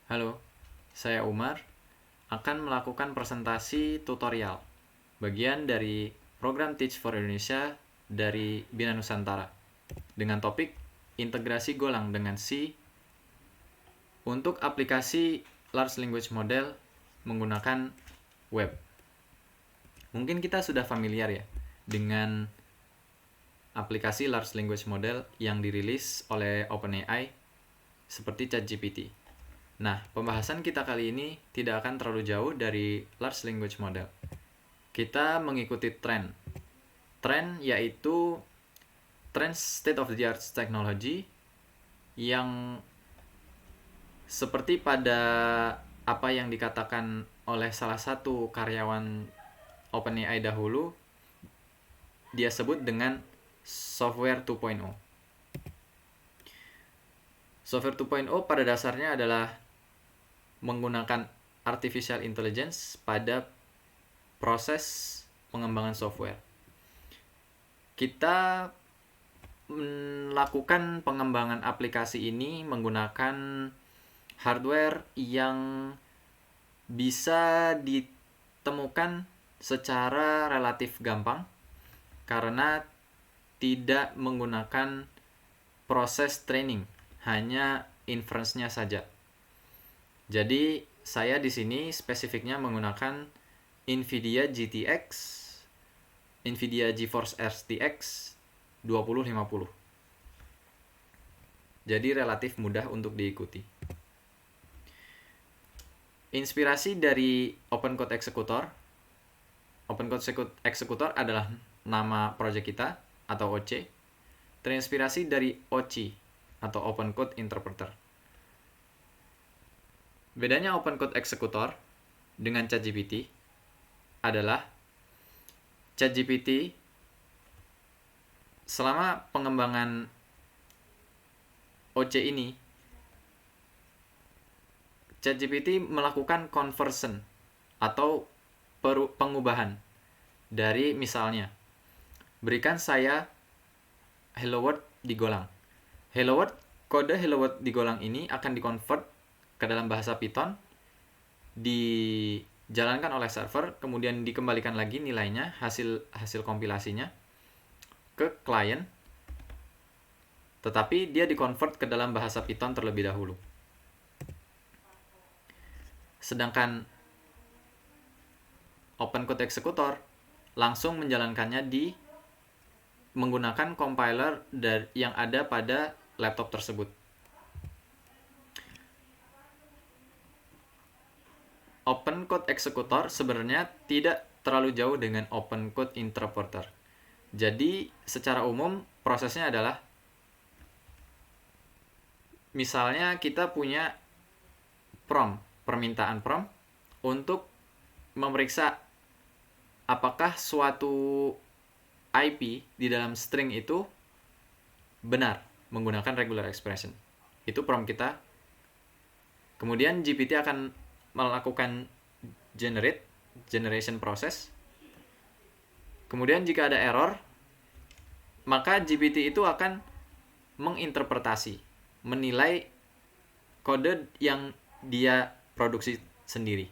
Halo, saya Umar akan melakukan presentasi tutorial bagian dari program Teach for Indonesia dari Bina Nusantara dengan topik integrasi Golang dengan C untuk aplikasi Large Language Model menggunakan web. Mungkin kita sudah familiar ya dengan aplikasi Large Language Model yang dirilis oleh OpenAI seperti ChatGPT. Nah, pembahasan kita kali ini tidak akan terlalu jauh dari Large Language Model. Kita mengikuti tren. Tren yaitu tren state of the art technology yang seperti pada apa yang dikatakan oleh salah satu karyawan OpenAI dahulu, dia sebut dengan software 2.0. Software 2.0 pada dasarnya adalah menggunakan artificial intelligence pada proses pengembangan software. Kita melakukan pengembangan aplikasi ini menggunakan hardware yang bisa ditemukan secara relatif gampang karena tidak menggunakan proses training, hanya inference-nya saja. Jadi saya di sini spesifiknya menggunakan NVIDIA GTX, NVIDIA GeForce RTX 2050. Jadi relatif mudah untuk diikuti. Inspirasi dari OpenCode Executor. OpenCode Executor adalah nama project kita atau OC. Terinspirasi dari OCI atau OpenCode Interpreter. Bedanya OpenCode Executor dengan ChatGPT adalah ChatGPT selama pengembangan OC ini, ChatGPT melakukan conversion atau pengubahan dari misalnya berikan saya hello world di Golang. Kode hello world di Golang ini akan dikonvert ke dalam bahasa Python, dijalankan oleh server, kemudian dikembalikan lagi nilainya, hasil kompilasinya ke klien, tetapi dia dikonvert ke dalam bahasa Python terlebih dahulu. Sedangkan OpenCode Executor langsung menjalankannya menggunakan compiler yang ada pada laptop tersebut. OpenCode Executor sebenarnya tidak terlalu jauh dengan OpenCode Interpreter. Jadi secara umum prosesnya adalah misalnya kita punya permintaan prompt untuk memeriksa apakah suatu IP di dalam string itu benar menggunakan regular expression. Itu prompt kita. Kemudian GPT akan melakukan generation process. Kemudian jika ada error, maka GPT itu akan menginterpretasi, menilai kode yang dia produksi sendiri.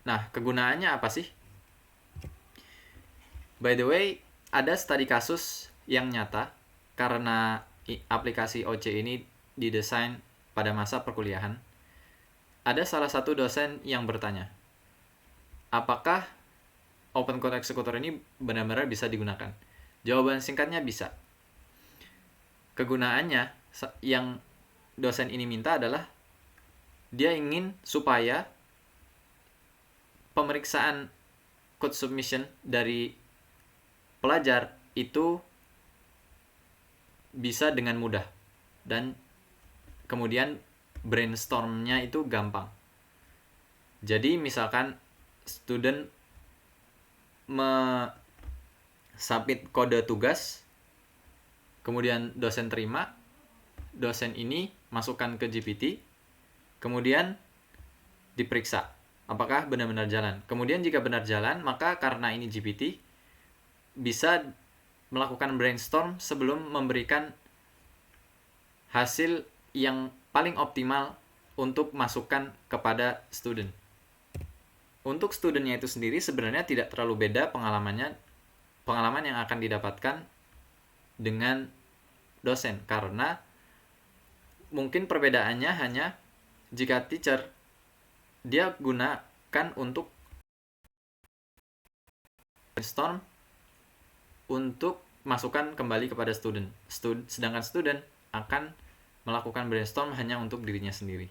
Nah, kegunaannya apa sih? By the way, ada studi kasus yang nyata karena aplikasi OC ini didesain pada masa perkuliahan. Ada salah satu dosen yang bertanya, apakah OpenCode Executor ini benar-benar bisa digunakan? Jawaban singkatnya bisa. Kegunaannya yang dosen ini minta adalah dia ingin supaya pemeriksaan code submission dari pelajar itu bisa dengan mudah dan kemudian brainstorm-nya itu gampang. Jadi misalkan student submit kode tugas, kemudian dosen terima, dosen ini masukkan ke GPT, kemudian diperiksa apakah benar-benar jalan. Kemudian jika benar jalan, maka karena ini GPT bisa melakukan brainstorm sebelum memberikan hasil yang paling optimal untuk masukan kepada student. Untuk studentnya itu sendiri sebenarnya tidak terlalu beda pengalaman yang akan didapatkan dengan dosen, karena mungkin perbedaannya hanya jika teacher dia gunakan untuk brainstorm untuk masukan kembali kepada student, sedangkan student akan melakukan brainstorm hanya untuk dirinya sendiri.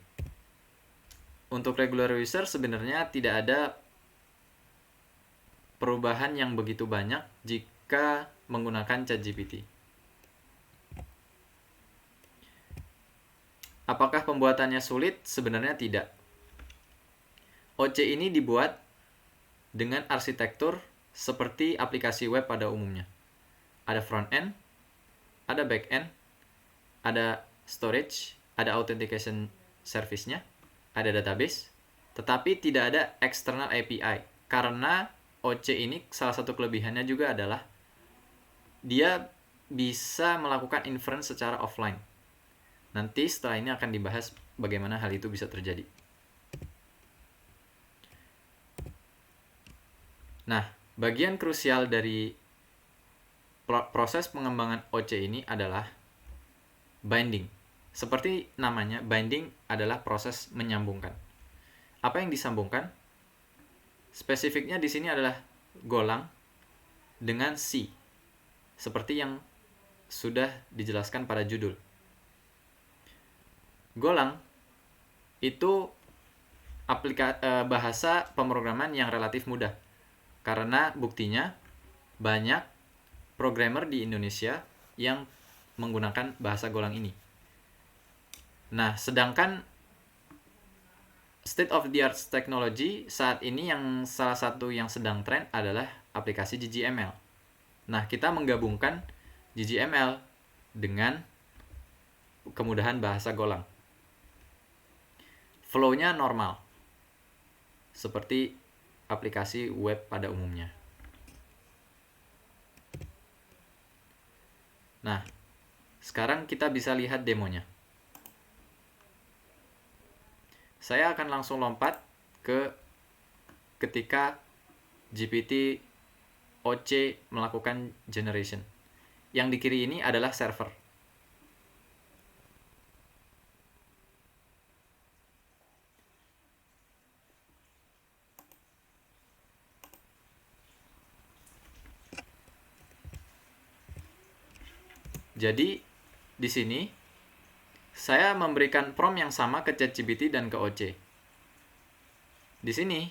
Untuk regular user sebenarnya tidak ada perubahan yang begitu banyak jika menggunakan ChatGPT. Apakah pembuatannya sulit? Sebenarnya tidak. OC ini dibuat dengan arsitektur seperti aplikasi web pada umumnya. Ada front end, ada back end, ada storage, ada authentication service-nya, ada database, tetapi tidak ada external API. Karena OC ini salah satu kelebihannya juga adalah dia bisa melakukan inference secara offline. Nanti setelah ini akan dibahas bagaimana hal itu bisa terjadi. Nah, bagian krusial dari proses pengembangan OC ini adalah binding. Seperti namanya, binding adalah proses menyambungkan. Apa yang disambungkan? Spesifiknya di sini adalah golang dengan C, seperti yang sudah dijelaskan pada judul. Golang itu bahasa pemrograman yang relatif mudah, karena buktinya banyak programmer di Indonesia yang menggunakan bahasa Golang ini. Nah, sedangkan state of the art technology saat ini yang salah satu yang sedang tren adalah aplikasi GGML. Nah, kita menggabungkan GGML dengan kemudahan bahasa Golang. Flow-nya normal, seperti aplikasi web pada umumnya. Nah, sekarang kita bisa lihat demonya. Saya akan langsung lompat ke ketika GPT OC melakukan generation. Yang di kiri ini adalah server. Jadi, di sini saya memberikan prompt yang sama ke ChatGPT dan ke OC. Di sini,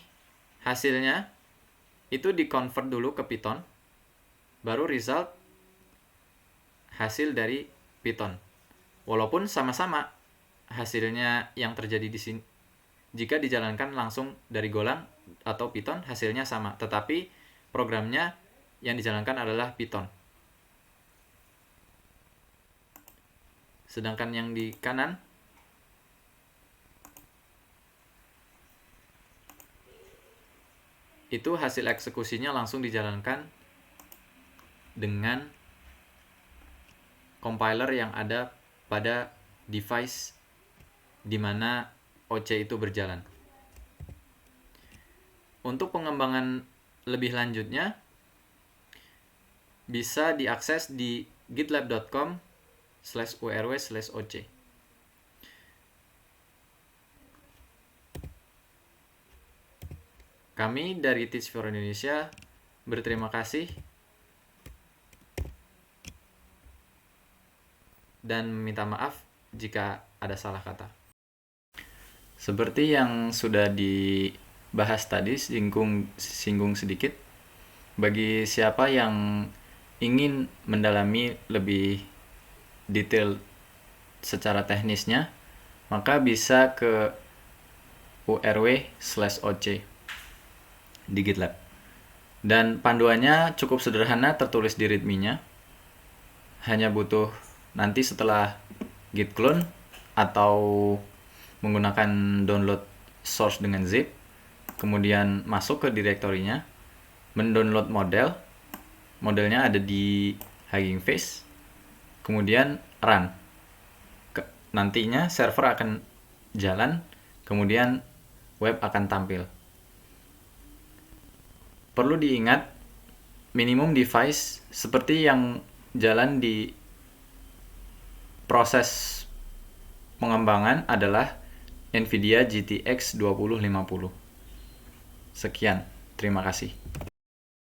hasilnya itu di-convert dulu ke Python, baru result hasil dari Python. Walaupun sama-sama hasilnya yang terjadi di sini, jika dijalankan langsung dari Golang atau Python, hasilnya sama. Tetapi programnya yang dijalankan adalah Python. Sedangkan yang di kanan itu hasil eksekusinya langsung dijalankan dengan compiler yang ada pada device di mana OC itu berjalan. Untuk pengembangan lebih lanjutnya bisa diakses di gitlab.com/urw/oc. Kami dari Teach for Indonesia berterima kasih dan meminta maaf jika ada salah kata. Seperti yang sudah dibahas tadi, singgung sedikit, bagi siapa yang ingin mendalami lebih detail secara teknisnya, maka bisa ke urw/oc di GitLab. Dan panduannya cukup sederhana, tertulis di readme-nya. Hanya butuh nanti setelah git clone atau menggunakan download source dengan zip, kemudian masuk ke direktorinya, mendownload modelnya ada di Hugging Face, kemudian run. nantinya server akan jalan, kemudian web akan tampil. Perlu diingat, minimum device seperti yang jalan di proses pengembangan adalah NVIDIA GTX 2050. Sekian, terima kasih.